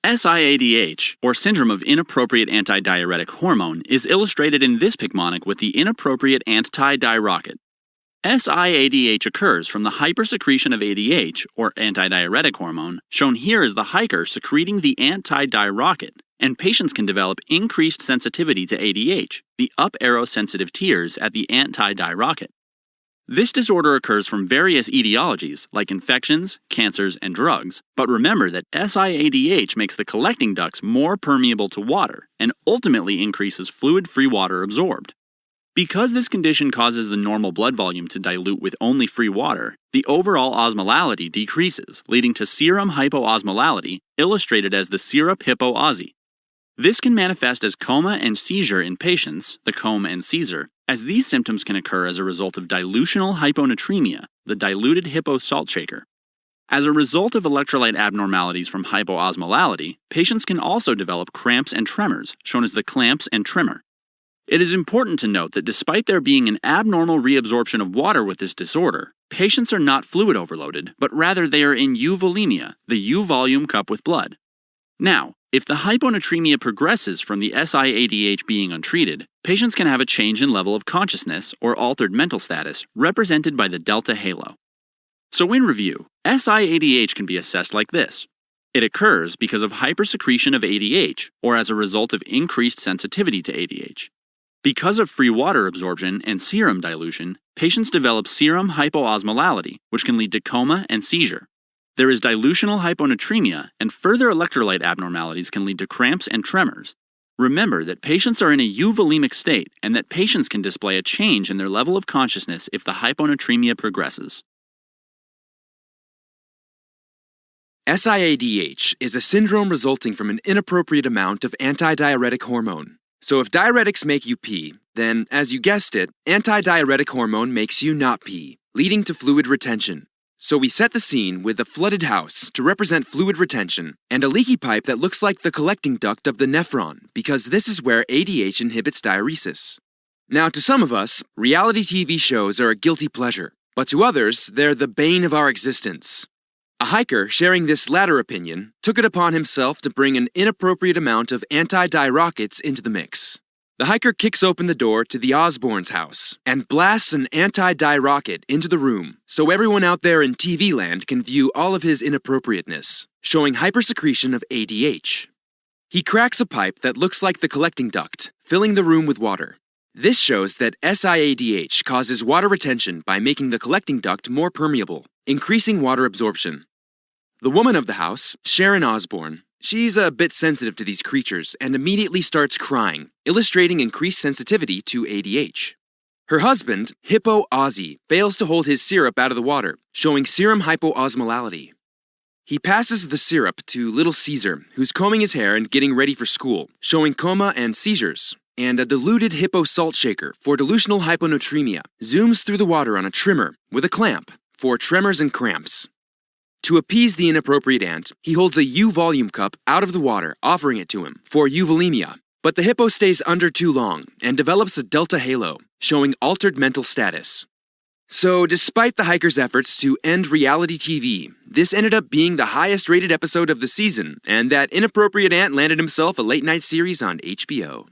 SIADH, or Syndrome of Inappropriate Antidiuretic Hormone, is illustrated in this picmonic with the inappropriate anti-dirocket. SIADH occurs from the hypersecretion of ADH, or antidiuretic hormone, shown here as the hiker secreting the anti-dirocket, and patients can develop increased sensitivity to ADH, the up-arrow sensitive tears at the anti-dirocket. This disorder occurs from various etiologies, like infections, cancers, and drugs, but remember that SIADH makes the collecting ducts more permeable to water and ultimately increases fluid-free water absorbed. Because this condition causes the normal blood volume to dilute with only free water, the overall osmolality decreases, leading to serum hypoosmolality, illustrated as the syrup hypoosy. This can manifest as coma and seizure in patients, the coma and seizure, as these symptoms can occur as a result of dilutional hyponatremia, the diluted hippo salt shaker. As a result of electrolyte abnormalities from hypoosmolality, patients can also develop cramps and tremors, shown as the clamps and tremor. It is important to note that despite there being an abnormal reabsorption of water with this disorder, patients are not fluid overloaded, but rather they are in euvolemia, the U-volume cup with blood. Now, if the hyponatremia progresses from the SIADH being untreated, patients can have a change in level of consciousness or altered mental status, represented by the delta halo. So in review, SIADH can be assessed like this. It occurs because of hypersecretion of ADH, or as a result of increased sensitivity to ADH. Because of free water absorption and serum dilution, patients develop serum hypoosmolality, which can lead to coma and seizure. There is dilutional hyponatremia, and further electrolyte abnormalities can lead to cramps and tremors. Remember that patients are in a euvolemic state and that patients can display a change in their level of consciousness if the hyponatremia progresses. SIADH is a syndrome resulting from an inappropriate amount of antidiuretic hormone. So if diuretics make you pee, then, as you guessed it, antidiuretic hormone makes you not pee, leading to fluid retention. So we set the scene with a flooded house to represent fluid retention, and a leaky pipe that looks like the collecting duct of the nephron, because this is where ADH inhibits diuresis. Now, to some of us, reality TV shows are a guilty pleasure, but to others, they're the bane of our existence. A hiker, sharing this latter opinion, took it upon himself to bring an inappropriate amount of anti-dirockets into the mix. The hiker kicks open the door to the Osborne's house and blasts an anti-dirocket into the room so everyone out there in TV land can view all of his inappropriateness, showing hypersecretion of ADH. He cracks a pipe that looks like the collecting duct, filling the room with water. This shows that SIADH causes water retention by making the collecting duct more permeable, increasing water absorption. The woman of the house, Sharon Osborne, she's a bit sensitive to these creatures and immediately starts crying, illustrating increased sensitivity to ADH. Her husband, Hippo Ozzy, fails to hold his syrup out of the water, showing serum hypoosmolality. He passes the syrup to little Caesar, who's combing his hair and getting ready for school, showing coma and seizures. And a diluted hippo salt shaker for dilutional hyponatremia zooms through the water on a trimmer with a clamp for tremors and cramps. To appease the inappropriate ant, he holds a U-volume cup out of the water, offering it to him for euvolemia. But the hippo stays under too long and develops a delta halo, showing altered mental status. So, despite the hiker's efforts to end reality TV, this ended up being the highest rated episode of the season, and that inappropriate ant landed himself a late-night series on HBO.